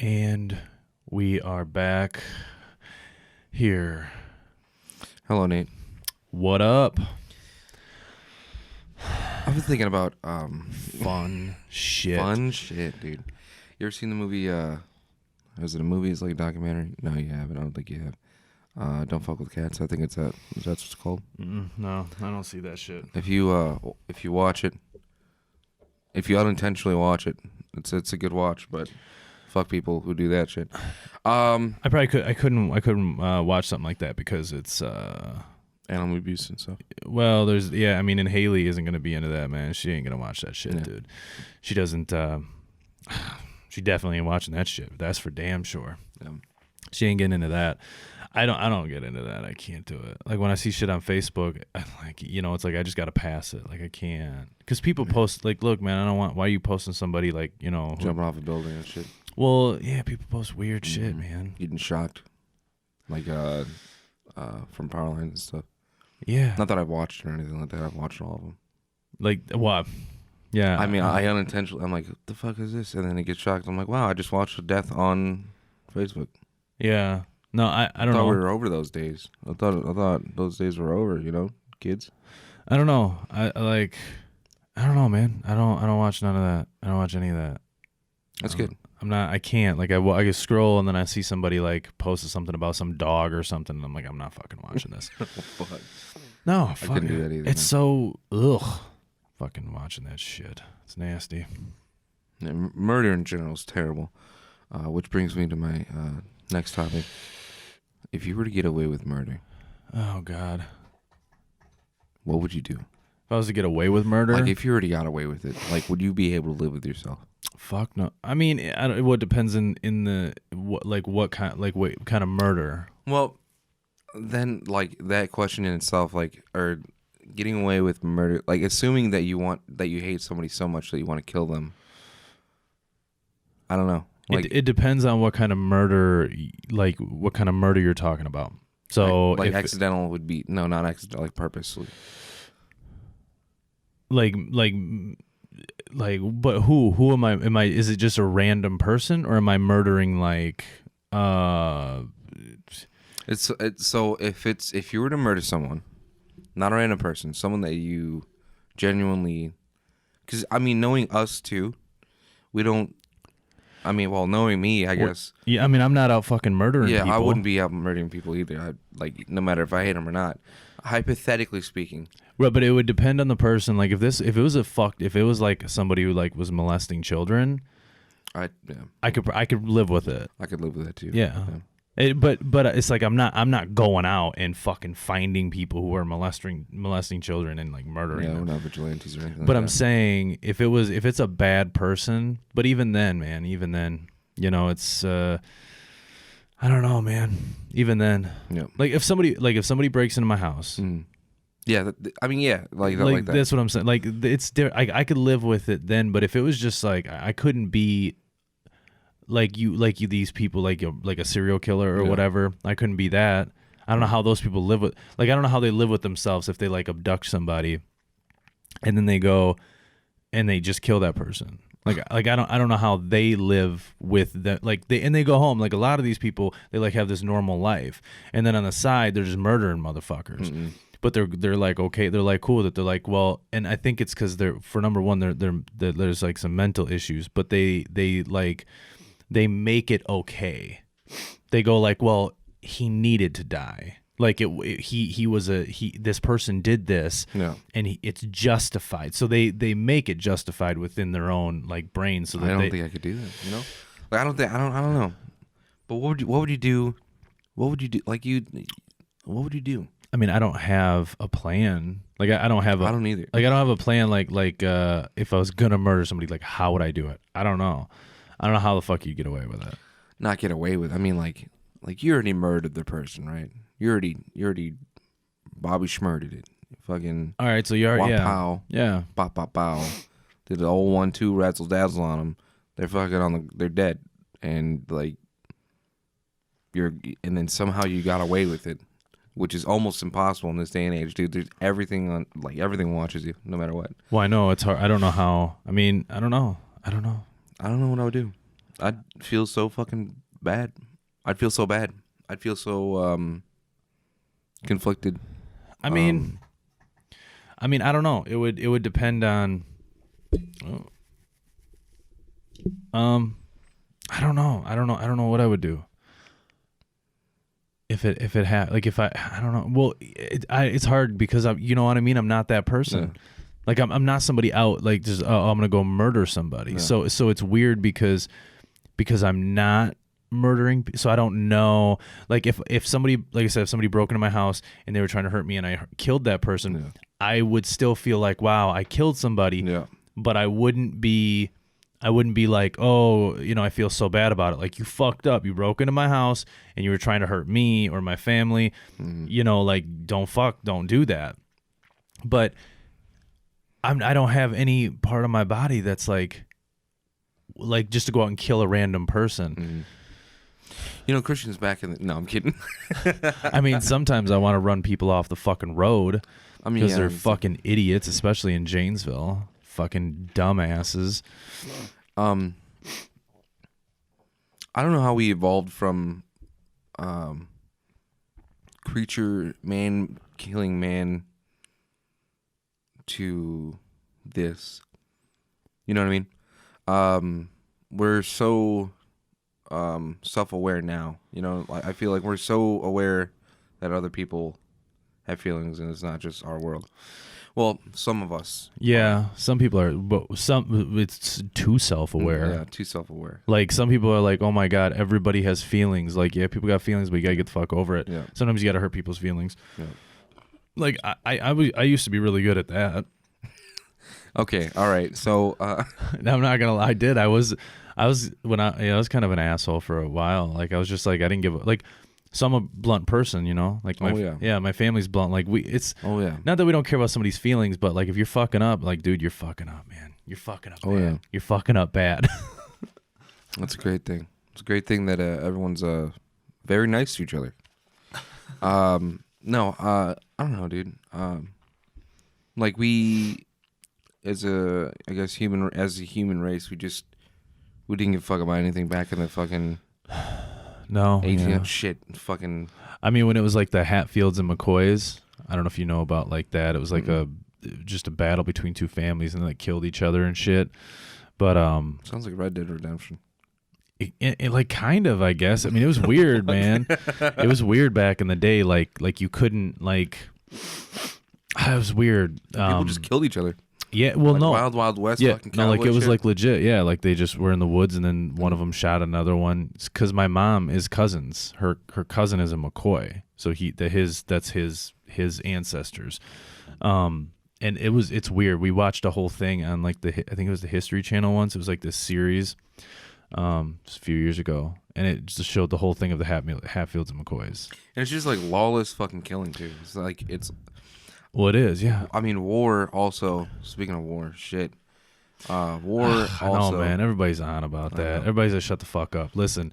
And we are back here. Hello, Nate. What up? I've been thinking about Fun shit. fun shit, dude. You ever seen the movie? Is it a movie? It's like a documentary. No, you haven't. I don't think you have. Don't Fuck with Cats. I think it's that. That's what it's called. No, I don't see that shit. If you watch it, if you unintentionally watch it, it's a good watch. But fuck people who do that shit. I couldn't watch something like that because it's Animal abuse and stuff. well, and Haley isn't gonna be into that, man. She ain't gonna watch that shit, dude. She doesn't. She definitely ain't watching that shit. That's for damn sure. Yeah. She ain't getting into that. I don't get into that. I can't do it. Like when I see shit on Facebook, it's like I just gotta pass it. Like I can't, because people post like, look, man, I don't want. Why are you posting somebody like jumping off a building and shit? Well, yeah, people post weird shit, man. Getting shocked, like from power lines and stuff. Yeah. Not that I've watched or anything like that. I've watched all of them. Like what? Yeah. I mean, I unintentionally, I'm like, what the fuck is this? And then it gets shocked. I'm like, wow, I just watched a death on Facebook. Yeah. No, I don't I thought know. we were over those days. I thought those days were over, kids. I don't know. I don't know, man. I don't watch none of that. I don't watch any of that. That's good. I can't. Like, I can scroll and then I see somebody, like, posted something about some dog or something. And I'm like, I'm not fucking watching this. Fuck. No, I couldn't do that either. It's so, ugh. Fucking watching that shit. It's nasty. Yeah, murder in general is terrible. Which brings me to my next topic. If you were to get away with murder, oh, God. what would you do? If I was to get away with murder? Like, if you already got away with it, like, would you be able to live with yourself? Fuck no. I mean, it depends in the what kind of murder. Well, then, like, that question in itself, like, or getting away with murder, like, assuming that you hate somebody so much that you want to kill them. I don't know. Like, It depends on what kind of murder, like what kind of murder you're talking about. So, like accidental would be not accidental, like purposely. Like, but who am I? Is it just a random person, or am I murdering like? It's so if you were to murder someone, not a random person, someone that you genuinely, because I mean, knowing us too, we don't. I mean, well, knowing me, I guess. Yeah, I mean, I'm not out fucking murdering people. Yeah, I wouldn't be out murdering people either. No matter if I hate them or not. Hypothetically speaking. Right, but it would depend on the person. Like if it was like somebody who like was molesting children, I could live with it. I could live with that too. Yeah. But it's like I'm not going out and fucking finding people who are molesting children and like murdering them. Yeah, we're not vigilantes or anything. But I'm saying if it's a bad person, but even then, man, it's I don't know, man. Even then, yeah. Like if somebody breaks into my house. Yeah, I mean, yeah, like that. That's what I'm saying. Like it's there. I could live with it then, but if it was just like I couldn't be like you these people like a serial killer or whatever. I couldn't be that. I don't know how those people live with. Like I don't know how they live with themselves if they like abduct somebody, and then they go and they just kill that person. Like I don't know how they live with that. Like they go home. Like a lot of these people, they like have this normal life, and then on the side they're just murdering motherfuckers. Mm-mm. But they're like okay, they're like cool that they're like well, and I think it's because they're for number one there's like some mental issues, but they make it okay. They go like well he needed to die. Like this person did this, and it's justified. So they make it justified within their own like brain. So that I don't think I could do that. Like I don't know. But what would you do? What would you do? What would you do? I mean, I don't have a plan. Like I don't either. Like I don't have a plan. Like if I was gonna murder somebody, like how would I do it? I don't know. I don't know how the fuck you get away with it. Not get away with. I mean, like you already murdered the person, right? You already Bobby Schmurdered it. Fucking. All right, so you already yeah. Pow pow pow. Did the old 1-2 razzle dazzle on them. They're fucking they're dead, and like and then somehow you got away with it, which is almost impossible in this day and age, dude. There's everything watches you, no matter what. Well, I know it's hard. I don't know how. I mean, I don't know. I don't know what I would do. I'd feel so fucking bad. I'd feel so bad. I'd feel so conflicted. I mean, I don't know. It would depend on. I don't know. I don't know what I would do. If it had like if I don't know. Well, it's hard because you know what I mean. I'm not that person. Yeah. Like I'm not somebody out like just I'm gonna go murder somebody. Yeah. So it's weird because I'm not murdering. So I don't know. Like if somebody, like I said, if somebody broke into my house and they were trying to hurt me and I killed that person, Yeah. I would still feel like, wow, I killed somebody. Yeah. But I wouldn't be like, oh, you know, I feel so bad about it. Like, you fucked up. You broke into my house and you were trying to hurt me or my family. You know, like, don't do that. But I don't have any part of my body that's like just to go out and kill a random person. You know, Christian's back in the... No, I'm kidding. I mean, sometimes I want to run people off the fucking road because they're yeah, fucking idiots, especially in Janesville. Fucking dumbasses. I don't know how we evolved from creature man killing man to this. You know what I mean? We're so self-aware now. You know, I feel like we're so aware that other people have feelings and it's not just our world. Well, some of us. Yeah, some people are, but it's too self-aware. Yeah, too self-aware. Like, some people are like, oh my God, everybody has feelings. Like, yeah, people got feelings, but you gotta get the fuck over it. Yeah. Sometimes you gotta hurt people's feelings. Yeah. Like, I used to be really good at that. Okay, all right. So I'm not gonna lie, I was when I was kind of an asshole for a while. Like, I was just like, I didn't give a, like, so I'm a blunt person, you know. Like my family's blunt. Like it's not that we don't care about somebody's feelings, but like if you're fucking up, like, dude, you're fucking up, man. You're fucking up. Bad. You're fucking up bad. That's a great thing. It's a great thing that everyone's very nice to each other. No, I don't know, dude. Like we, as a human race, we didn't give a fuck about anything back in the fucking. No, shit, fucking. I mean, when it was like the Hatfields and McCoys, I don't know if you know about like that. It was like just a battle between two families and they like killed each other and shit. But sounds like Red Dead Redemption. It like kind of, I guess. I mean, it was weird, man. It was weird back in the day. Like you couldn't like. It was weird. People just killed each other. Yeah, well, like no, Wild West. Yeah, fucking no, like it was shit. like legit. Yeah, like they just were in the woods, and then one of them shot another one. Because my mom is cousins. Her cousin is a McCoy, so that's his ancestors. And it's weird. We watched a whole thing on like I think it was the History Channel once. It was like this series, just a few years ago, and it just showed the whole thing of the Hatfields and McCoys. And it's just like lawless fucking killing too. It's like it's. Well, it is, yeah. I mean, war also. Speaking of war, shit. War I also. know, man. Everybody's on about that. Everybody's like, shut the fuck up. Listen,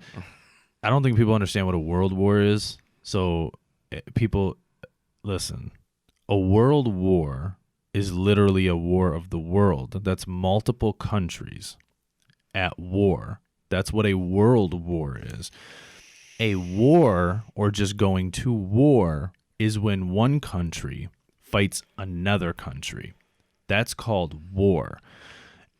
I don't think people understand what a world war is. So, people, listen. A world war is literally a war of the world. That's multiple countries at war. That's what a world war is. A war, or just going to war, is when one country fights another country. That's called war.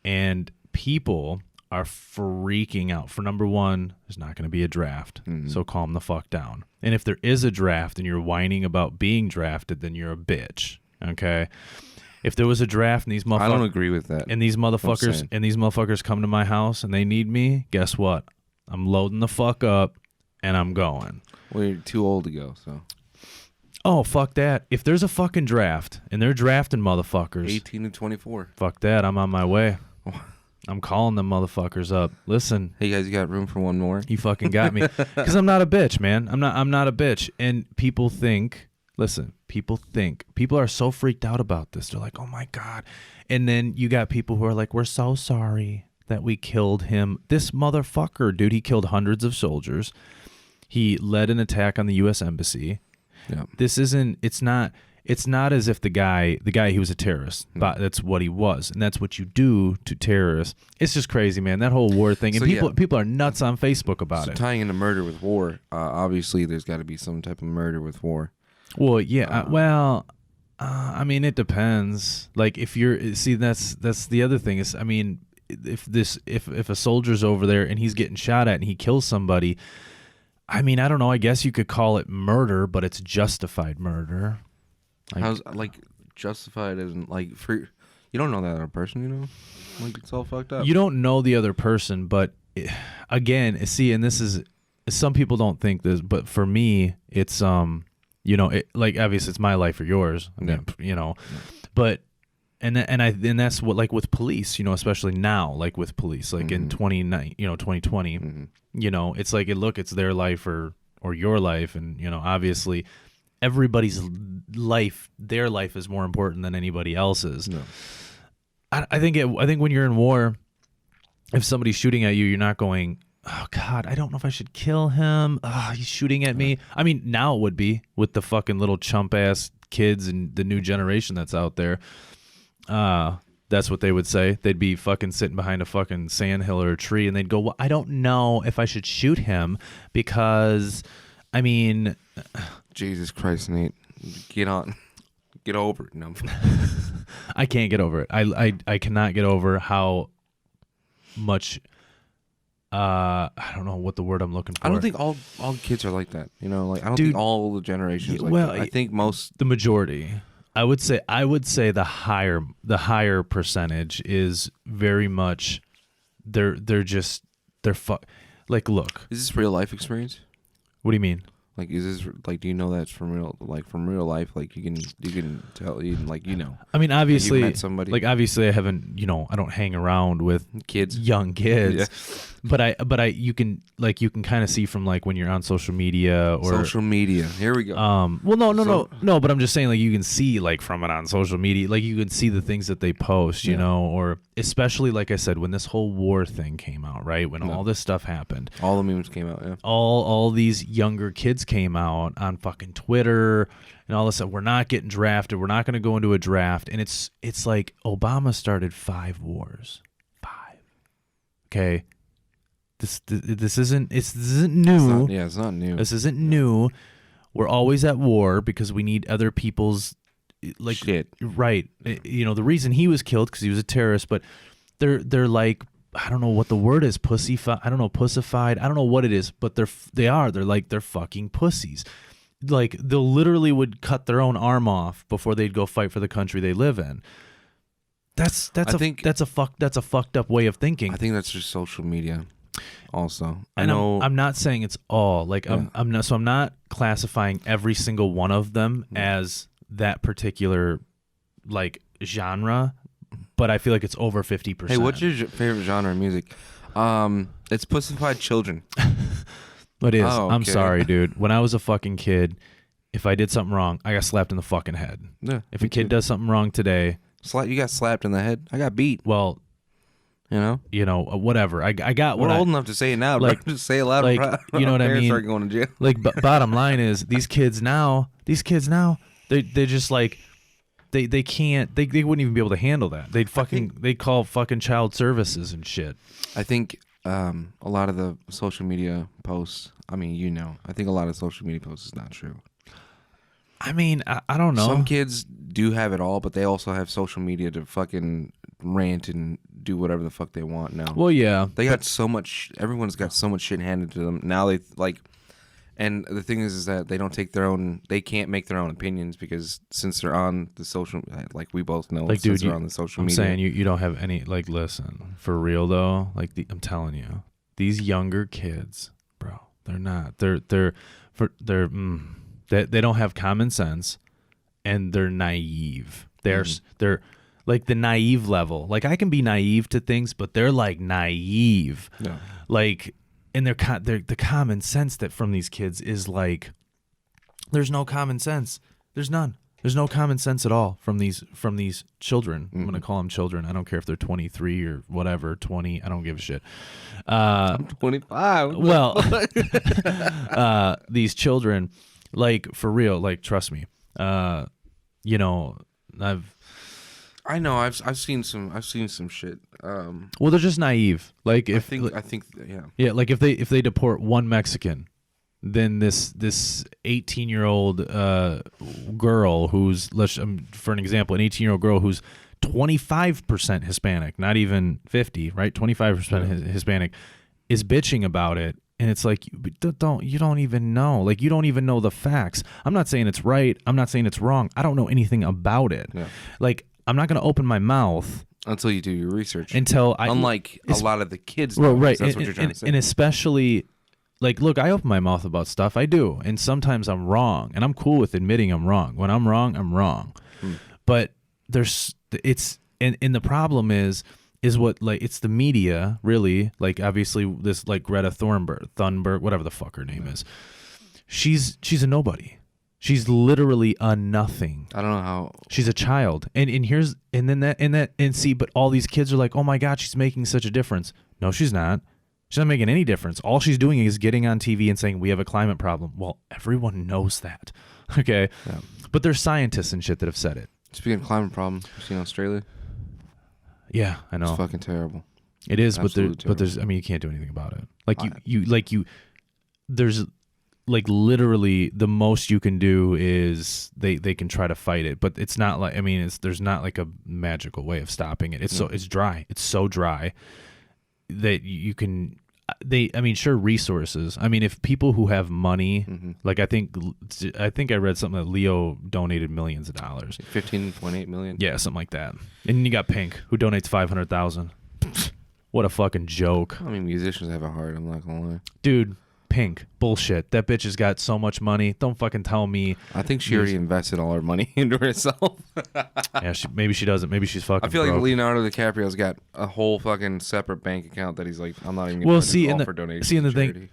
And people are freaking out. For number one, there's not going to be a draft. So calm the fuck down. And if there is a draft and you're whining about being drafted, then you're a bitch. Okay? If there was a draft and these motherfuckers, I don't agree with that. And these motherfuckers come to my house and they need me, guess what? I'm loading the fuck up and I'm going. Well, you're too old to go, so. Oh, fuck that. If there's a fucking draft and they're drafting motherfuckers. 18 to 24. Fuck that. I'm on my way. I'm calling them motherfuckers up. Listen. Hey, guys, you got room for one more? You fucking got me. Because I'm not a bitch, man. I'm not a bitch. And people think, listen, people are so freaked out about this. They're like, oh my God. And then you got people who are like, we're so sorry that we killed him. This motherfucker, dude, he killed hundreds of soldiers. He led an attack on the U.S. Embassy. Yeah. It's it's not as if the guy he was a terrorist, but that's what he was, and that's what you do to terrorists. It's just crazy, man. That whole war thing, and people are nuts on Facebook about it. Tying into murder with war, obviously there's got to be some type of murder with war. Well, yeah. I mean, it depends. Like, if you're that's the other thing is, I mean, if a soldier's over there and he's getting shot at and he kills somebody, I mean, I don't know. I guess you could call it murder, but it's justified murder. Like, how's justified isn't for you don't know that other person, you know, like it's all fucked up. You don't know the other person, but again, see, and this is some people don't think this, but for me, it's you know, like obviously it's my life or yours. I mean, you know, but and that's what, like with police, you know, especially now, like with police, like in 2020, you know, it's like it's their life or your life, and you know, obviously everybody's life, their life is more important than anybody else's. No. I think when you're in war, if somebody's shooting at you, you're not going, oh God, I don't know if I should kill him. Oh, he's shooting at me. I mean, now it would be with the fucking little chump ass kids and the new generation that's out there. That's what they would say. They'd be fucking sitting behind a fucking sandhill or a tree, and they'd go, well, I don't know if I should shoot him because, I mean, Jesus Christ, Nate, get over it. No. I can't get over it. I cannot get over how much. I don't know what the word I'm looking for. I don't think all kids are like that. You know, like I don't think all the generations. Like that. I think the majority. I would say the higher percentage is very much they're like, look. Is this real life experience? What do you mean? Like, is this like? Do you know that's from real life? Like, you can tell, like, you know. I mean, obviously, you met somebody. Like, obviously, I haven't. You know, I don't hang around with young kids. Yeah. But you can kind of see from like when you're on social media or social media. Here we go. Well, no. But I'm just saying, like, you can see like from it on social media, like you can see the things that they post, you know, or especially like I said, when this whole war thing came out, right? When all this stuff happened, all the memes came out. Yeah. All these younger kids came out on fucking Twitter and all this stuff. We're not getting drafted. We're not going to go into a draft. And it's like Obama started 5 wars. 5. Okay. This isn't new. It's not new. This isn't new. We're always at war because we need other people's like shit. Right. You know, the reason he was killed because he was a terrorist, but they're like, I don't know what the word is, pussified. I don't know, pussified. I don't know what it is, but they're fucking pussies. Like, they'll literally would cut their own arm off before they'd go fight for the country they live in. That's a fucked up way of thinking. I think that's just social media. Also, I'm not saying it's all like I'm not classifying every single one of them as that particular like genre, but I feel like it's over 50%. Hey, what's your favorite genre of music? It's pussified children. It is. Oh, okay. I'm sorry, dude. When I was a fucking kid, if I did something wrong, I got slapped in the fucking head. Yeah. If a kid does something wrong today, you got slapped in the head. I got beat. Well, you know, whatever. I got. We're old enough to say it now, like, just say it loud. Like, you know what I mean? Start going to jail. Like, bottom line is, these kids now, they're just like, they can't. They wouldn't even be able to handle that. They'd call fucking child services and shit. I think a lot of the social media posts. I mean, I think a lot of social media posts is not true. I mean, I don't know. Some kids do have it all, but they also have social media to fucking rant and do whatever the fuck they want now. Well, yeah. They got so much, everyone's got so much shit handed to them. Now they, like, and the thing is that they can't make their own opinions because since they're on the social, like we both know, like, dude, they're on the social media. I'm saying you don't have any, like, listen, for real though, like, I'm telling you, these younger kids, bro, they're not, they don't have common sense and they're naive. They're like the naive level. Like, I can be naive to things, but they're like naive. Yeah. Like, and they're the common sense that from these kids is like, there's no common sense. There's none. There's no common sense at all from these children. Mm-hmm. I'm gonna call them children. I don't care if they're 23 or whatever, 20. I don't give a shit. I'm 25. Well, these children, like, for real, like, trust me. you know, I know I've seen some shit. well, they're just naive. Like if I think yeah. yeah, like if they deport one Mexican, then this 18-year-old girl who's, for an example, an 18-year-old girl who's 25% Hispanic, not even 50, right? 25% Hispanic is bitching about it. And it's like, you don't even know. Like, you don't even know the facts. I'm not saying it's right. I'm not saying it's wrong. I don't know anything about it. Yeah. Like, I'm not going to open my mouth until you do your research. Unlike a lot of the kids do. Well, right. That's what you're trying to say. And especially, like, look, I open my mouth about stuff. I do. And sometimes I'm wrong. And I'm cool with admitting I'm wrong. When I'm wrong, I'm wrong. But and the problem is what, like, it's the media, really. Like, obviously, this, like, Greta Thunberg, whatever the fuck her name is. She's a nobody. She's literally a nothing. I don't know how. She's a child. And see, but all these kids are like, oh my God, she's making such a difference. No, she's not. She's not making any difference. All she's doing is getting on TV and saying, we have a climate problem. Well, everyone knows that. Okay. Yeah. But there's scientists and shit that have said it. Speaking of climate problem, you seen Australia? Yeah, I know. It's fucking terrible. It is, but there's, I mean, you can't do anything about it. Like there's, like, literally the most you can do is they can try to fight it, but it's not like, I mean, there's not like a magical way of stopping it. It's dry. It's so dry that you can, I mean, sure, resources. I mean, if people who have money, like I think I read something that Leo donated millions of dollars. 15.8 million. Yeah, something like that. And you got Pink, who donates 500,000. What a fucking joke. I mean, musicians have it hard, I'm not gonna lie. Dude, Pink, bullshit. That bitch has got so much money. Don't fucking tell me. I think she already invested all her money into herself. Yeah, maybe she doesn't. Maybe she's fucking I feel broke. like Leonardo DiCaprio's got a whole fucking separate bank account that he's like, I'm not even going to offer donations. See, and the thing,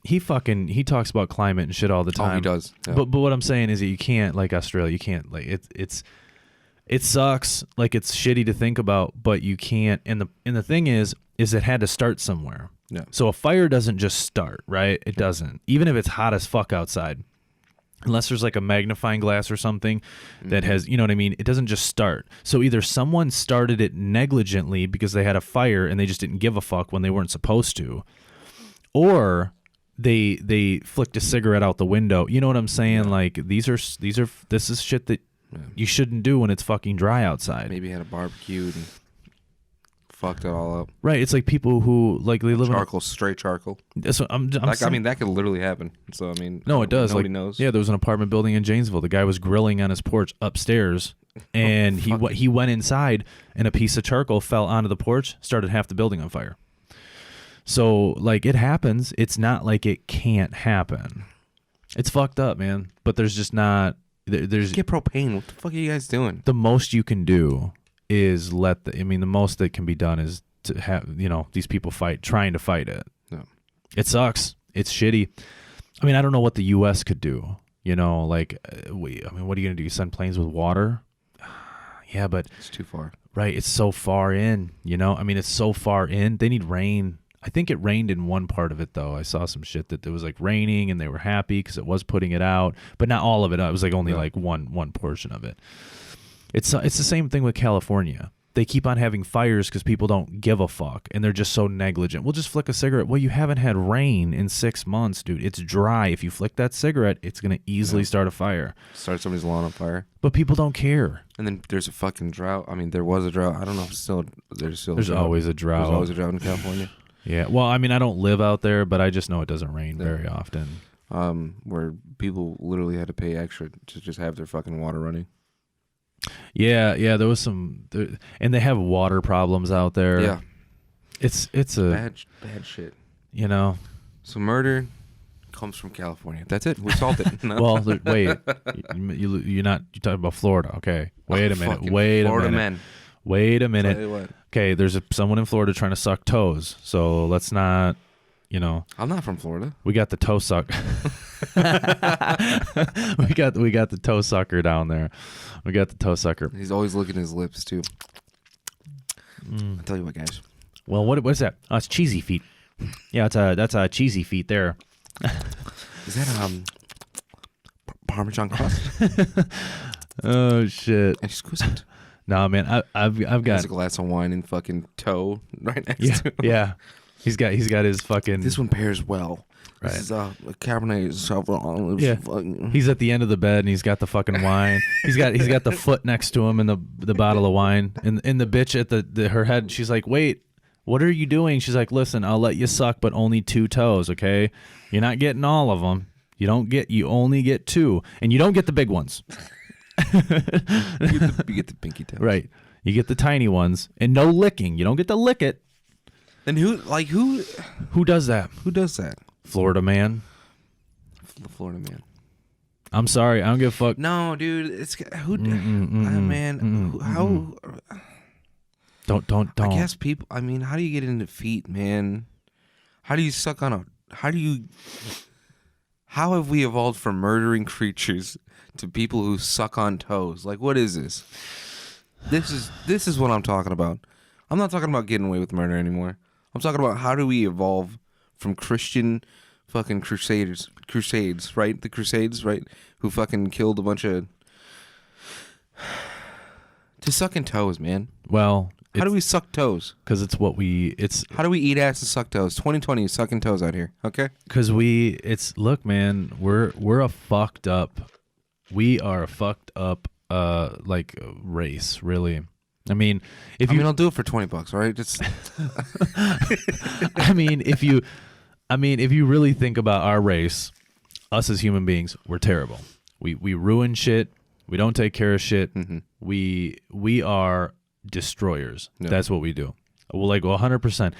he talks about climate and shit all the time. Oh, he does. Yeah. But what I'm saying is that you can't, like Australia, you can't, like, it sucks. Like, it's shitty to think about, but you can't. And the thing is it had to start somewhere. Yeah. So a fire doesn't just start, right? It doesn't. Even if it's hot as fuck outside, unless there's like a magnifying glass or something that has, you know what I mean? It doesn't just start. So either someone started it negligently because they had a fire and they just didn't give a fuck when they weren't supposed to, or they flicked a cigarette out the window. You know what I'm saying? Yeah. Like, this is shit that you shouldn't do when it's fucking dry outside. Maybe had a barbecue and fucked it all up. Right. It's like people who, like, they live straight charcoal. So I'm like, I mean, that could literally happen. So I mean, no, it does. Nobody like, knows. Yeah, there was an apartment building in Janesville. The guy was grilling on his porch upstairs, and he went inside, and a piece of charcoal fell onto the porch, started half the building on fire. So, like, it happens. It's not like it can't happen. It's fucked up, man. But there's just not. There's get propane. What the fuck are you guys doing? The most you can do is the most that can be done is to have, these people trying to fight it. Yeah. It sucks. It's shitty. I mean, I don't know what the U.S. could do. Like, what are you going to do? You send planes with water? Yeah, but it's too far. Right. It's so far in, I mean, it's so far in. They need rain. I think it rained in one part of it, though. I saw some shit that it was like raining and they were happy because it was putting it out, but not all of it. It was like only like one portion of it. It's the same thing with California. They keep on having fires because people don't give a fuck, and they're just so negligent. We'll just flick a cigarette. Well, you haven't had rain in 6 months, dude. It's dry. If you flick that cigarette, it's going to easily start a fire. Start somebody's lawn on fire. But people don't care. And then there's a fucking drought. I mean, there was a drought. I don't know if there's always a drought. There's always a drought in California. Yeah. Well, I mean, I don't live out there, but I just know it doesn't rain very often. Where people literally had to pay extra to just have their fucking water running. Yeah, there was and they have water problems out there. Yeah, it's a bad shit. So murder comes from California. That's it. We solved it. No. Well, wait, you're talking about Florida? Okay, wait a minute. Wait a minute. Tell you what. Okay, there's someone in Florida trying to suck toes. So let's not. I'm not from Florida. We got the toe suck. we got the toe sucker down there. We got the toe sucker. He's always licking his lips too. I'll tell you what, guys. Well, what's that? Oh, it's cheesy feet. Yeah, that's a cheesy feet there. Is that Parmesan crust? Oh shit. Exquisite. Nah, man, I've Has got a glass of wine and fucking toe right next yeah to him. yeah. He's got his fucking This one pairs well. Right. This is a Cabernet Sauvignon. Yeah. Fucking... He's at the end of the bed and he's got the fucking wine. He's got the foot next to him and the bottle of wine. And the bitch at her head, she's like, "Wait, what are you doing?" She's like, "Listen, I'll let you suck, but only 2 toes, okay? You're not getting all of them. You only get 2, and you don't get the big ones." you get the pinky toe. Right. You get the tiny ones, and no licking. You don't get to lick it. Then who does that? Who does that? Florida man. The Florida man. I'm sorry, I don't give a fuck. No, dude, it's who man. How? Don't. I guess people. I mean, how do you get into feet, man? How do you suck on a? How have we evolved from murdering creatures to people who suck on toes? Like, what is this? This is what I'm talking about. I'm not talking about getting away with murder anymore. I'm talking about how do we evolve from Christian fucking crusades, right? The Crusades, right? Who fucking killed a bunch of to sucking toes, man. Well, how do we suck toes? Because it's how do we eat ass and suck toes? 2020 is sucking toes out here, okay? Because look, man, we are a fucked up like race, really. I mean, I'll do it for $20, all right? Just I mean, if you really think about our race, us as human beings, we're terrible. We ruin shit. We don't take care of shit. Mm-hmm. We are destroyers. Yeah. That's what we do. Well, like 100%.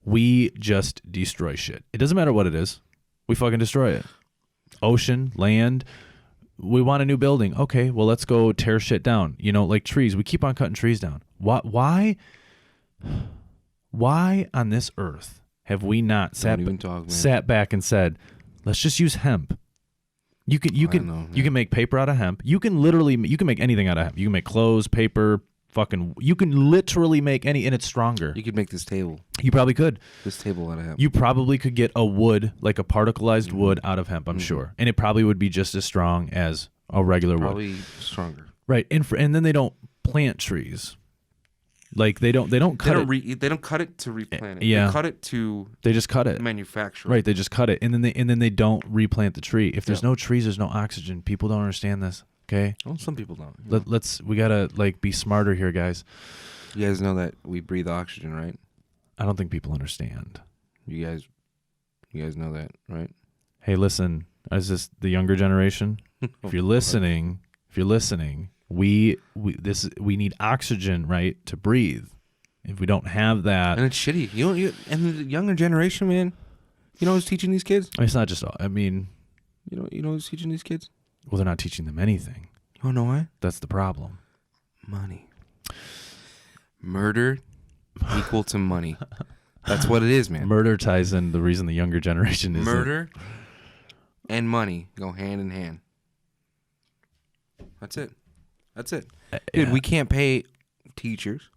We just destroy shit. It doesn't matter what it is. We fucking destroy it. Ocean, land. We want a new building. Okay, well, let's go tear shit down. You know, like trees. We keep on cutting trees down. Why on this earth have we not sat back and said, let's just use hemp? You can make paper out of hemp. You can make anything out of hemp. You can make clothes, paper, you can literally make any, and it's stronger. You could make this table. You probably could. This table out of hemp. You probably could get a wood, like a particleized wood out of hemp, I'm sure. And it probably would be just as strong as a regular wood. Probably stronger. Right. And then they don't plant trees. Like they don't cut it. They don't cut it to replant it. Yeah. They cut it to They just cut it. manufacture. Right, they just cut it. And then they don't replant the tree. If there's no trees, there's no oxygen. People don't understand this. Okay? Well, some people don't. We gotta be smarter here, guys. You guys know that we breathe oxygen, right? I don't think people understand. You guys know that, right? Hey, listen, is this the younger generation? If you're listening, we need oxygen, right, to breathe. If we don't have that, And it's shitty. And the younger generation, man. You know who's teaching these kids? it's not just. I mean, You know who's teaching these kids? well, they're not teaching them anything. You wanna know why? That's the problem. Money. Murder equal to money. That's what it is, man. Murder ties in the reason the younger generation is Murder and money go hand in hand. That's it. Dude, we can't pay teachers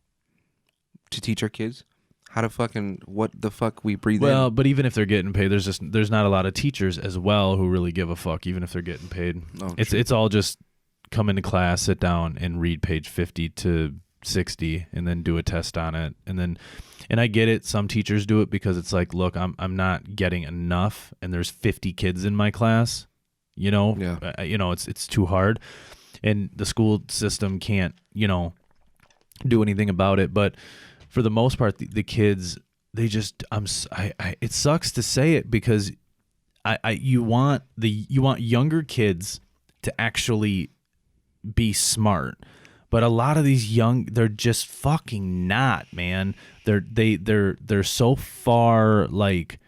to teach our kids how to fucking what the fuck we breathe in. Well, but even if they're getting paid, there's not a lot of teachers as well who really give a fuck, even if they're getting paid. Oh, It's all just come into class, sit down, and read page 50 to 60, and then do a test on it, and I get it. Some teachers do it because it's like, look, I'm not getting enough, and there's 50 kids in my class. You know, it's too hard, and the school system can't do anything about it. But for the most part, the kids, they just it sucks to say it because you want younger kids to actually be smart, but a lot of these they're just fucking not, man. They're so far, like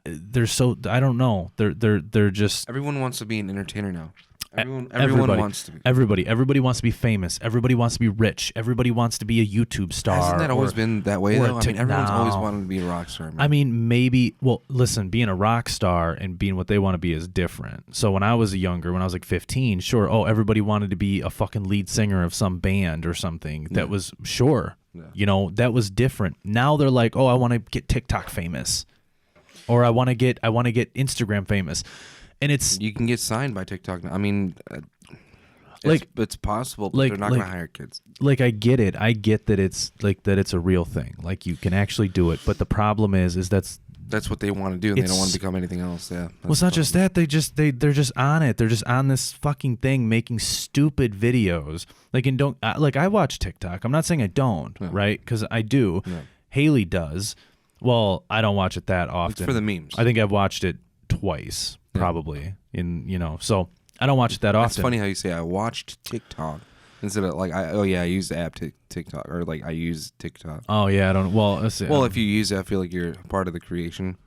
they're so, I don't know, they're just, everyone wants to be an entertainer now. Everyone wants to be. Everybody wants to be famous. Everybody wants to be rich. Everybody wants to be a YouTube star. Hasn't that always been that way, though? I mean, everyone's always No. wanted to be a rock star, man. I mean, maybe. Well, listen, being a rock star and being what they want to be is different. So when I was when I was like 15, sure. Oh, everybody wanted to be a fucking lead singer of some band or something. That was sure. Yeah. That was different. Now they're like, oh, I want to get TikTok famous, or I want to get Instagram famous, and it's You can get signed by TikTok now. I mean, Like it's possible, but like- they're not like- gonna hire kids. like I get it. I get that it's like that it's a real thing. Like you can actually do it. But the problem is That's what they want to do, and they don't want to become anything else. Yeah. well, it's not just that. They're just on it. They're just on this fucking thing, making stupid videos. Like and don't like I watch TikTok. I'm not saying I don't, No. right? Because I do. No. Haley does. Well, I don't watch it that often. It's for the memes. I think I've watched it twice, probably. So I don't watch it that often. It's funny how you say I watched TikTok instead of like I use the app TikTok, or like I use TikTok. Oh yeah, I don't. Well, If you use it, I feel like you're part of the creation.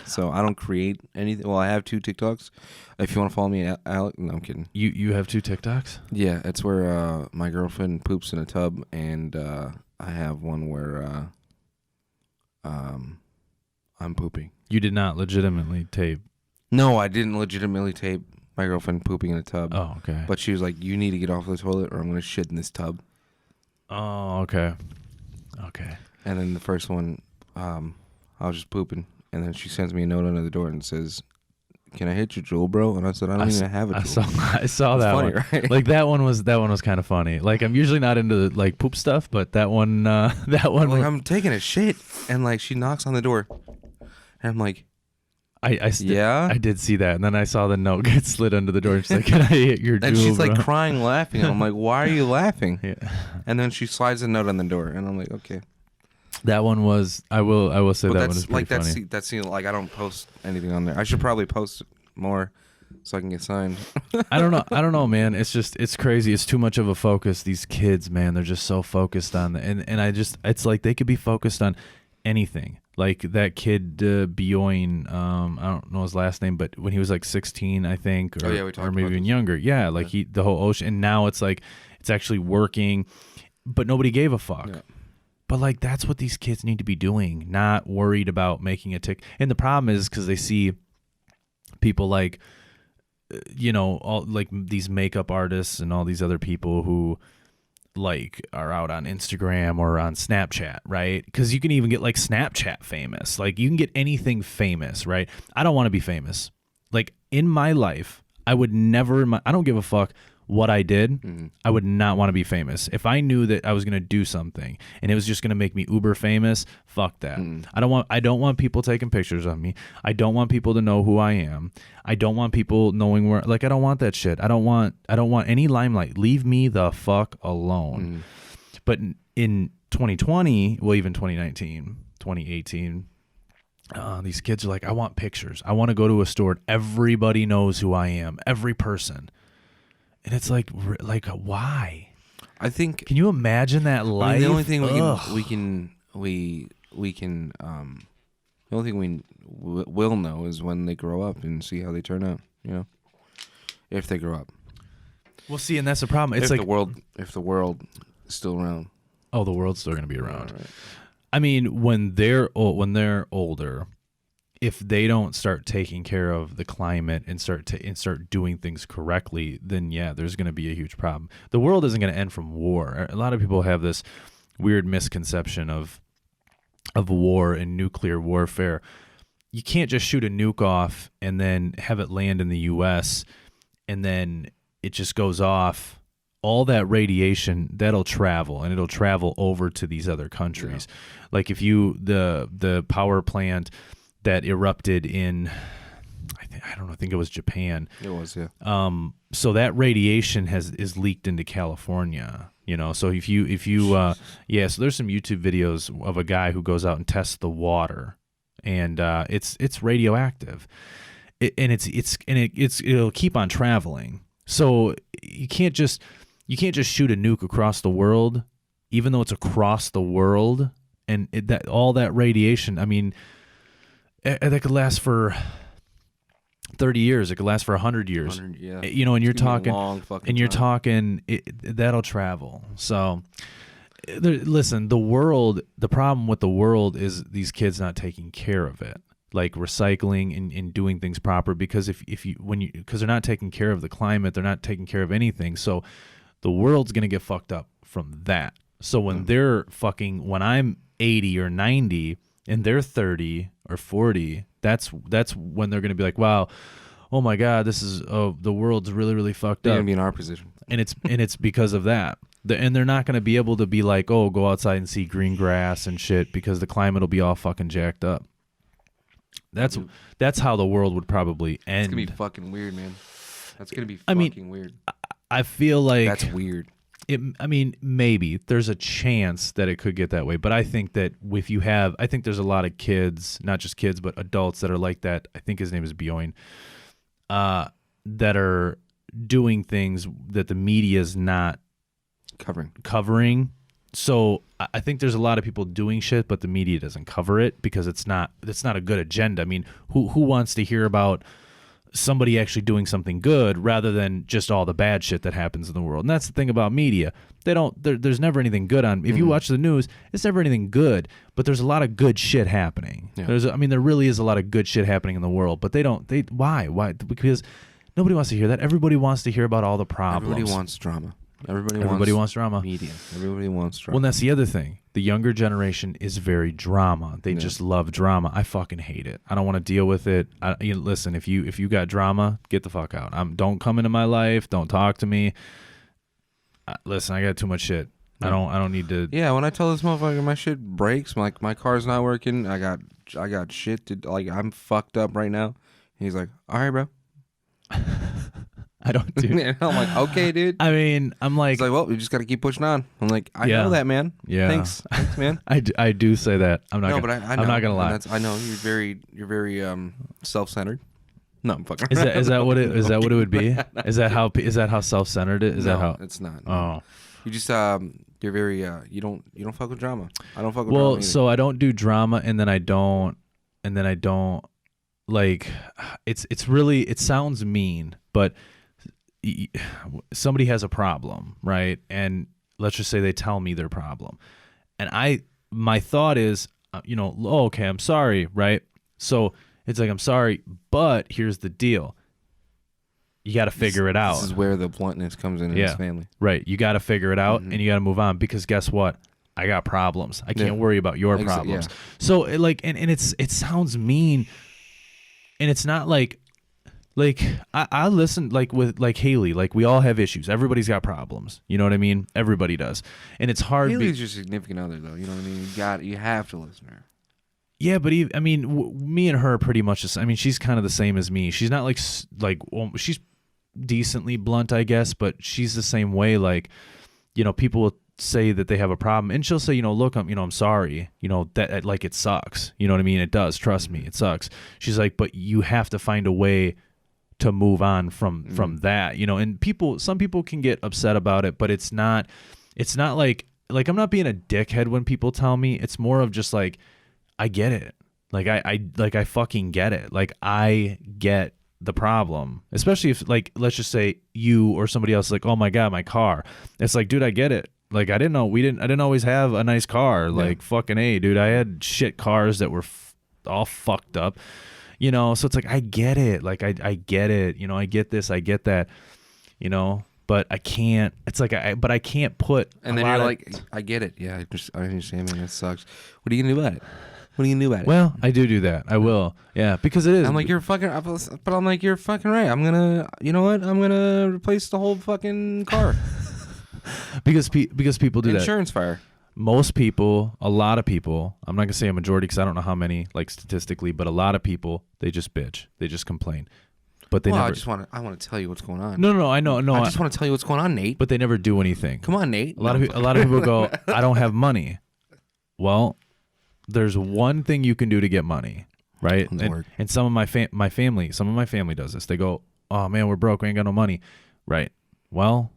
So I don't create anything. Well, I have 2 TikToks. If you want to follow me, Alec. No, I'm kidding. you have 2 TikToks? Yeah, it's where my girlfriend poops in a tub, and I have one where I'm pooping. You did not legitimately tape. No, I didn't legitimately tape my girlfriend pooping in a tub. Oh, okay. But she was like, "You need to get off the toilet, or I'm going to shit in this tub." Oh, okay. Okay. And then the first one, I was just pooping, and then she sends me a note under the door and says, "Can I hit your jewel, bro?" And I said, "I don't even have a jewel." I saw that funny, one. right? Like that one was kind of funny. Like I'm usually not into like poop stuff, but that one Like I'm taking a shit, and like she knocks on the door, and I'm like, yeah. I did see that, and then I saw the note get slid under the door. And she's like, "Can I hit your jewel?" And she's bro?" like crying, laughing. And I'm like, "Why are you laughing?" Yeah. And then she slides a note on the door, and I'm like, "Okay." That one was. I will say But that that's one is like pretty funny. that's like I don't post anything on there. I should probably post more so I can get signed. I don't know, man. It's crazy. It's too much of a focus. These kids, man, they're just so focused on and it's like they could be focused on anything. Like that kid Bjorn, I don't know his last name, but when he was like 16, I think, or, Oh, yeah, we talked or maybe about even this. younger. Yeah, like the whole ocean, and now it's like it's actually working, but nobody gave a fuck. Yeah. But like that's what these kids need to be doing, not worried about making a tick. And the problem is because they see people like, all like these makeup artists and all these other people who like are out on Instagram or on Snapchat, right? Because you can even get like Snapchat famous. Like you can get anything famous, right? I don't want to be famous. Like in my life, I would never. I don't give a fuck what I did. I would not want to be famous. If I knew that I was going to do something and it was just going to make me uber famous, fuck that. I don't want people taking pictures of me. I don't want people to know who I am. I don't want people knowing where, like, I don't want that shit. I don't want any limelight. Leave me the fuck alone. But in 2020, well, even 2019, 2018, these kids are like, I want pictures. I want to go to a store and everybody knows who I am. Every person. And it's like why? I think. Can you imagine that life? I mean, the only thing Ugh. we can the only thing we will know is when they grow up and see how they turn out. If they grow up. Well, see, and that's the problem. It's if like the world is still around. Oh, the world's still gonna be around. Right. I mean, when they're older, if they don't start taking care of the climate and start doing things correctly, then yeah, there's going to be a huge problem. The world isn't going to end from war. A lot of people have this weird misconception of war and nuclear warfare. You can't just shoot a nuke off and then have it land in the U.S. and then it just goes off. All that radiation, that'll travel, and it'll travel over to these other countries. Yeah. Like if the power plant that erupted in, I think it was Japan. It was, yeah. So that radiation is leaked into California. So if you so there's some YouTube videos of a guy who goes out and tests the water, and it's radioactive, it'll keep on traveling. So you can't just shoot a nuke across the world, even though it's across the world, and all that radiation. I mean. That could last for 30 years. It could last for 100 years. 100, yeah. And you're talking, time. That'll travel. So, listen, the problem with the world is these kids not taking care of it, like recycling and doing things proper. Because because they're not taking care of the climate, they're not taking care of anything. So, the world's gonna get fucked up from that. So when I'm 80 or 90. And they're 30 or 40, that's when they're going to be like, wow, oh my God, the world's really, really fucked They're up. going to be in our position. and it's because of that. And they're not going to be able to be like, oh, go outside and see green grass and shit because the climate will be all fucking jacked up. That's how the world would probably end. It's gonna be fucking weird, man. That's gonna be fucking weird. I feel like that's weird. I mean, maybe there's a chance that it could get that way, but I think that I think there's a lot of kids, not just kids, but adults that are like that. I think his name is Bjorn, that are doing things that the media is not covering. So I think there's a lot of people doing shit, but the media doesn't cover it because it's not a good agenda. I mean, who wants to hear about somebody actually doing something good rather than just all the bad shit that happens in the world? And that's the thing about media. There's never anything good on. If you watch the news, it's never anything good, but there's a lot of good shit happening. Yeah. There really is a lot of good shit happening in the world, but why? Because nobody wants to hear that. Everybody wants to hear about all the problems. Everybody wants drama. Everybody wants drama. Media. Everybody wants drama. Well, and that's the other thing. The younger generation is very drama. They just love drama. I fucking hate it. I don't want to deal with it. Listen, if you got drama, get the fuck out. Don't come into my life. Don't talk to me. Listen, I got too much shit. I don't need to. Yeah, when I tell this motherfucker my shit breaks, like my car's not working. I got shit to like. I'm fucked up right now. He's like, all right, bro. I don't do. And I'm like, okay, dude. I mean, I'm like, he's like, well, we just got to keep pushing on. I'm like, I know that, man. Yeah. Thanks, man. I do say that. I'm not. But I'm not gonna lie. I know you're very self-centered. No, I'm fucking. Is that what it would be? Is that how self-centered it is? No, that how it's not. Oh, you just you're very you don't fuck with drama. I don't fuck with drama. Well, either. so I don't do drama, and then I don't like. It's really, it sounds mean, but somebody has a problem, right? And let's just say they tell me their problem, and my thought is, okay, I'm sorry, right? So it's like, I'm sorry, but here's the deal. You got to figure it out. This is where the bluntness comes in his family. Right. You got to figure it out, and you got to move on, because guess what? I got problems. I can't worry about your problems. Yeah. So it sounds mean, and it's not like I listen, like with like Haley, like we all have issues. Everybody's got problems. You know what I mean? Everybody does. And it's hard. Haley's your significant other, though. You know what I mean? You have to listen to her. Yeah, but me and her are pretty much the same. I mean, she's kind of the same as me. She's not she's decently blunt, I guess, but she's the same way. Like, people will say that they have a problem, and she'll say, look, I'm sorry, that like it sucks. You know what I mean? It does. Trust me, it sucks. She's like, but you have to find a way to move on from that, and some people can get upset about it, but it's not like I'm not being a dickhead when people tell me. It's more of just like, I get it. Like I fucking get it. Like I get the problem, especially if, like, let's just say you or somebody else is like, oh my God, my car. It's like, dude, I get it. Like I didn't always have a nice car. Like fucking A, dude, I had shit cars that were all fucked up. So it's like, I get it. Like, I get it. I get this. I get that, but I can't. It's like, but I can't put. And then you're like, I get it. Yeah, I understand, man. It sucks. What are you going to do about it? What are you going to do about it? Well, I do that. I will. Yeah, because it is. I'm like, you're fucking right. I'm going to, you know what? I'm going to replace the whole fucking car. because people do that. Insurance fire. Most people, a lot of people, I'm not going to say a majority because I don't know how many, like statistically, but a lot of people, they just bitch. They just complain. But they never. I want to tell you what's going on. No, I know. No, I just want to tell you what's going on, Nate. But they never do anything. Come on, Nate. A lot of people go, I don't have money. Well, there's one thing you can do to get money, right? And some of my family does this. They go, oh man, we're broke. We ain't got no money. Right. Well,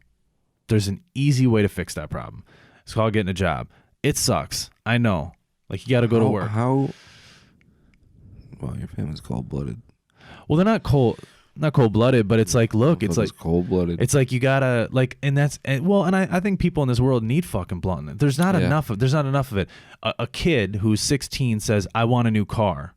there's an easy way to fix that problem. It's called getting a job. It sucks. I know. Like, you got to go to work. Well, your family's cold-blooded. Well, they're not cold-blooded, but it's like, look, it's like cold-blooded. It's like you gotta like, and I think people in this world need fucking bluntness. There's not enough of it. A kid who's 16 says, I want a new car.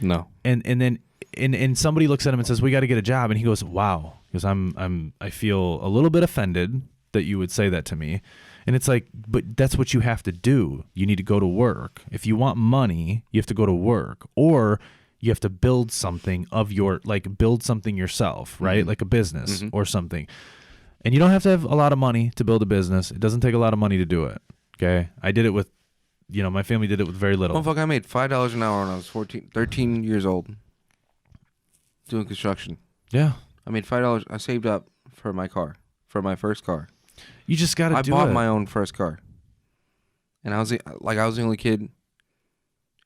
No. And then somebody looks at him and says, we got to get a job, and he goes, wow. Because I feel a little bit offended that you would say that to me. And it's like, but that's what you have to do. You need to go to work. If you want money, you have to go to work, or you have to build something yourself, right? Like a business or something. And you don't have to have a lot of money to build a business. It doesn't take a lot of money to do it. Okay, I did it with, my family did it with very little. Oh fuck! I made $5 an hour when I was 13 years old, doing construction. Yeah, I made $5. I saved up for my car, for my first car. you just got to do it. I bought my own first car, and I was the only kid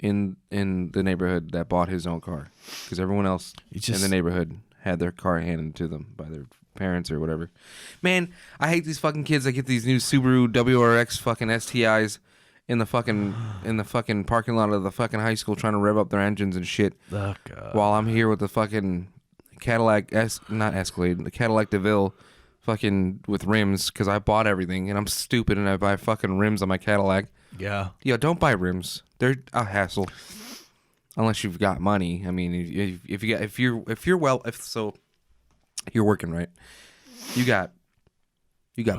in the neighborhood that bought his own car, because everyone else in the neighborhood had their car handed to them by their parents or whatever. Man, I hate these fucking kids that get these new Subaru WRX fucking STIs in the fucking parking lot of the fucking high school trying to rev up their engines and shit. Oh, God. While I'm here with the fucking Cadillac not Escalade, the Cadillac DeVille fucking with rims, because I bought everything and I'm stupid and I buy fucking rims on my Cadillac. Yeah. Yo, don't buy rims. They're a hassle. Unless you've got money. I mean, if you're working, right? You got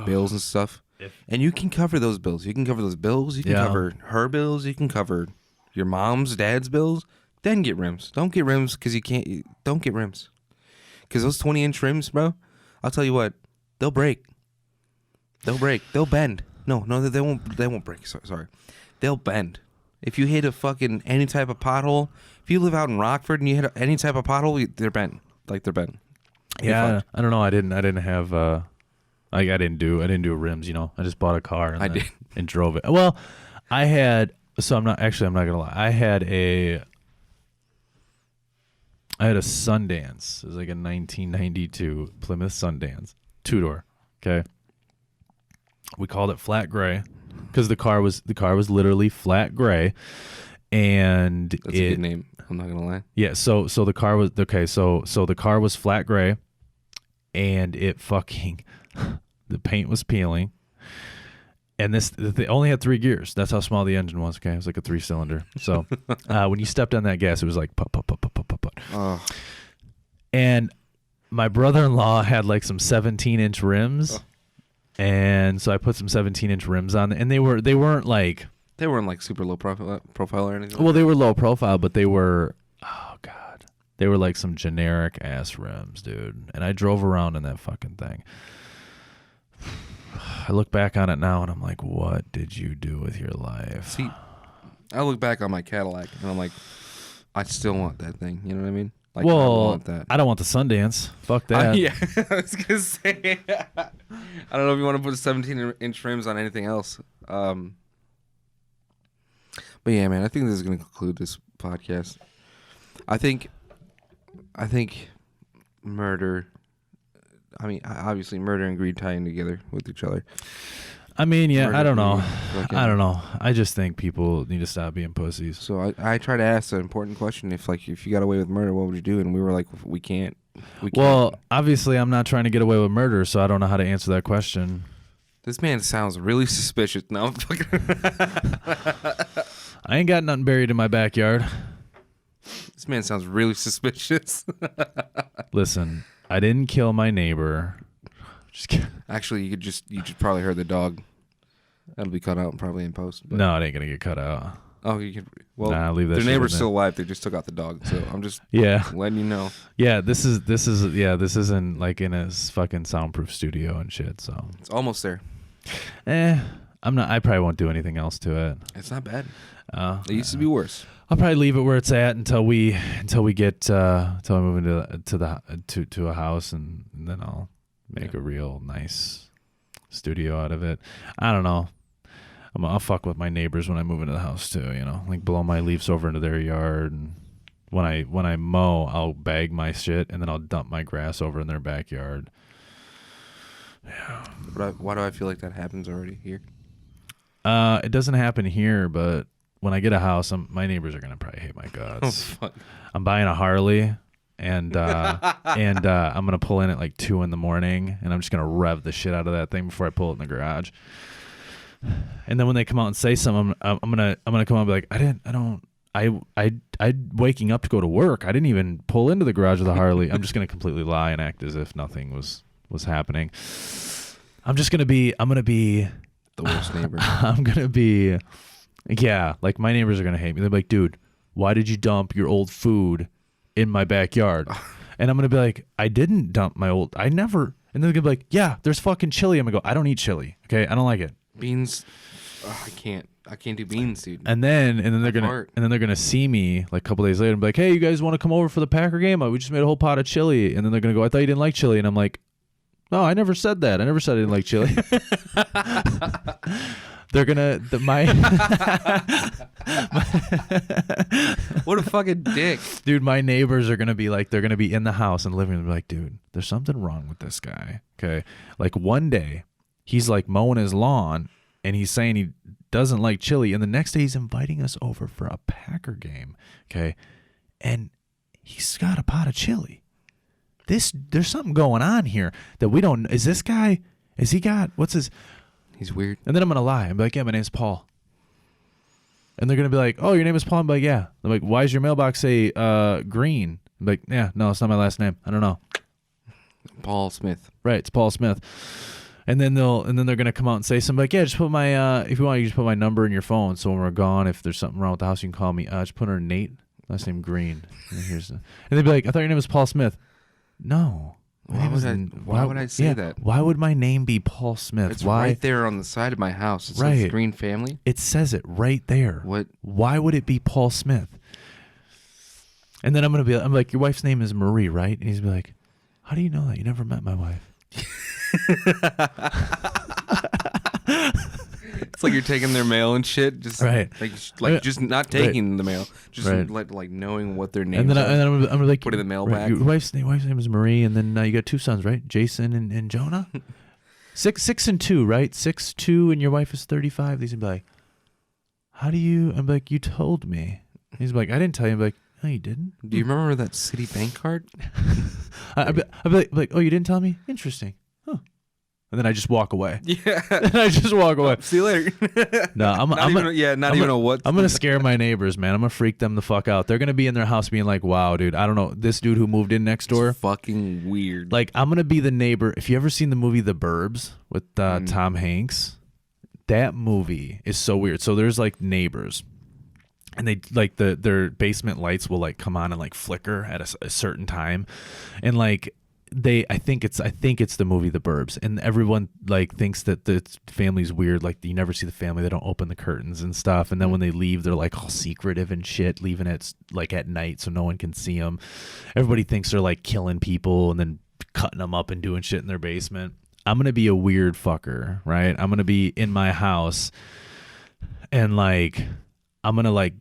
bills and stuff. And you can cover those bills. You can cover those bills. You can cover her bills. You can cover your mom's, dad's bills. Then get rims. Don't get rims because you can't. Don't get rims. Because those 20-inch rims, bro, I'll tell you what, they'll break. They'll break. They'll bend. No, they won't. They won't break. Sorry. They'll bend. If you hit a fucking any type of pothole, if you live out in Rockford and you hit any type of pothole, they're bent. Like they're bent. Yeah, I don't know. I didn't have. I didn't do rims. I just bought a car. And and drove it. Well, I had. So I'm not gonna lie. I had a Sundance. It was like a 1992 Plymouth Sundance 2-door. Okay. We called it flat gray because the car was literally flat gray, and that's a good name. I'm not gonna lie. Yeah. So the car was okay. So the car was flat gray, and it fucking the paint was peeling. And they only had 3 gears. That's how small the engine was. Okay, it was like a 3-cylinder. So when you stepped on that gas, it was like put, put, put, put, put, put, put. Oh. And my brother-in-law had like some 17-inch rims, and so I put some 17-inch rims on, and they weren't like super low profile or anything. Well, they were low profile, but they were they were like some generic ass rims, dude. And I drove around in that fucking thing. I look back on it now and I'm like, what did you do with your life? See, I look back on my Cadillac and I'm like, I still want that thing. You know what I mean? Like, well, I want that. I don't want the Sundance. Fuck that. Yeah, I was gonna say. I don't know if you want to put 17-inch rims on anything else. But yeah, man, I think this is gonna conclude this podcast. I think murder. I mean, obviously, murder and greed tie in together with each other. I mean, yeah, Murder, I don't know. greed, I don't know. I just think people need to stop being pussies. So I try to ask an important question: if you got away with murder, what would you do? And we were like, we can't. Well, obviously, I'm not trying to get away with murder, so I don't know how to answer that question. This man sounds really suspicious. No, I'm fucking. I ain't got nothing buried in my backyard. This man sounds really suspicious. Listen, I didn't kill my neighbor. Just kidding. Actually, you just probably heard the dog. That'll be cut out and probably in post. But. No, it ain't gonna get cut out. Oh, you can. Well, nah, leave that. Their shit neighbor's in still alive. They just took out the dog. So I'm just letting you know. Yeah, this isn't like in a fucking soundproof studio and shit. So it's almost there. I'm not. I probably won't do anything else to it. It's not bad. It used to be worse. I'll probably leave it where it's at until we get until I move into to a house, and then I'll make a real nice studio out of it. I don't know. I'll fuck with my neighbors when I move into the house too. Like blow my leaves over into their yard, and when I mow, I'll bag my shit, and then I'll dump my grass over in their backyard. Yeah. Why do I feel like that happens already here? It doesn't happen here, but when I get a house, my neighbors are gonna probably hate my guts. Oh, fuck. I'm buying a Harley, and I'm gonna pull in at like 2 a.m, and I'm just gonna rev the shit out of that thing before I pull it in the garage. And then when they come out and say something, I'm gonna come out and be like, I waking up to go to work. I didn't even pull into the garage with a Harley. I'm just gonna completely lie and act as if nothing was happening. I'm gonna be The worst neighbor. I'm gonna be, yeah. Like my neighbors are gonna hate me. They're like, dude, why did you dump your old food in my backyard? And I'm gonna be like, I didn't dump my old. I never. And then they're gonna be like, yeah, there's fucking chili. I'm gonna go, I don't eat chili. Okay, I don't like it. Beans. I can't do beans, dude. And then they're gonna see me like a couple days later and be like, hey, you guys want to come over for the Packer game? We just made a whole pot of chili. And then they're gonna go, I thought you didn't like chili. And I'm like, no, I never said that. I never said I didn't like chili. They're gonna What a fucking dick, dude. My neighbors are gonna be like, they're gonna be in the house and living and be like, dude, there's something wrong with this guy. Okay, like one day he's like mowing his lawn and he's saying he doesn't like chili, and the next day he's inviting us over for a Packer game. Okay, and he's got a pot of chili. There's something going on here that we don't. Is this guy? Is he got what's his? He's weird. And then I'm gonna lie. I'm like, yeah, my name's Paul. And they're gonna be like, oh, your name is Paul. I'm like, yeah. I'm like, why does your mailbox say Green? I'm like, yeah, no, it's not my last name. I don't know. Paul Smith. Right, it's Paul Smith. And then they're gonna come out and say something like, yeah, just put my if you want, you just put my number in your phone. So when we're gone, if there's something wrong with the house, you can call me. Just put her Nate, last name Green. And they'd be like, I thought your name was Paul Smith. No. Why would I say that? Why would my name be Paul Smith? It's why? right there on the side of my house. It right. says Green Family. It says it right there. What? Why would it be Paul Smith? And then I'm like, your wife's name is Marie, right? And he's be like, how do you know that? You never met my wife. It's like you're taking their mail and shit. Just right. Like just not taking the mail. Just like knowing what their names are. And then I'm like, put it in the mail right, bag. Your wife's name is Marie, and then you got two sons, right? Jason and Jonah. 6 and 2, right? 6'2", and your wife is 35. These would be like, how do you? I'm like, you told me. He's like, I didn't tell you. I'm like, no, you didn't. Do you remember that Citibank card? I'd be like, oh, you didn't tell me? Interesting. Huh. And then I just walk away. Yeah. And I just walk away. See you later. No, I'm gonna scare my neighbors, man. I'm gonna freak them the fuck out. They're gonna be in their house being like, wow, dude, I don't know, this dude who moved in next door. It's fucking weird. Like, I'm gonna be the neighbor. If you ever seen the movie The Burbs with Tom Hanks, that movie is so weird. So there's like neighbors, and they like their basement lights will like come on and like flicker at a certain time, and like I think it's the movie The Burbs, and everyone like thinks that the family's weird. Like, you never see the family, they don't open the curtains and stuff, and then when they leave, they're like all secretive and shit, leaving it like at night so no one can see them. Everybody thinks they're like killing people and then cutting them up and doing shit in their basement. I'm gonna be a weird fucker, right? I'm gonna be in my house, and like I'm gonna like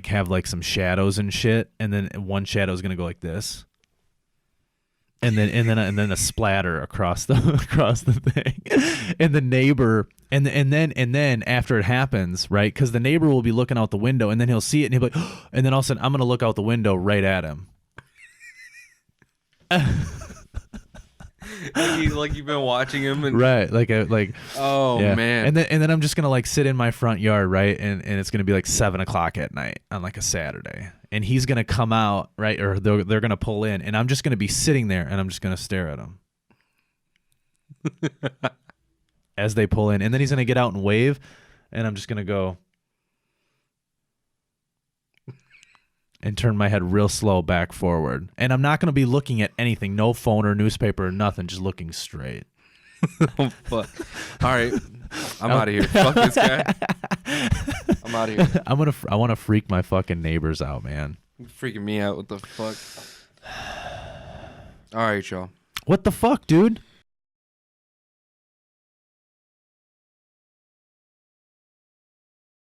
have like some shadows and shit, and then one shadow is gonna go like this. And then a splatter across the thing, and the neighbor, and then after it happens, right? Because the neighbor will be looking out the window, and then he'll see it, and he'll be like, and then all of a sudden I'm gonna look out the window right at him. like you've been watching him, and right, like oh yeah. man, and then I'm just gonna like sit in my front yard, right, and it's gonna be like 7:00 at night on like a Saturday. And he's going to come out, right, or they're going to pull in, and I'm just going to be sitting there, and I'm just going to stare at him as they pull in. And then he's going to get out and wave, and I'm just going to go and turn my head real slow back forward. And I'm not going to be looking at anything, no phone or newspaper or nothing, just looking straight. Oh, fuck. All right. I'm out of here. Fuck this guy. I'm out of here. I want to freak my fucking neighbors out, man. You're freaking me out. What the fuck? All right, y'all. What the fuck, dude?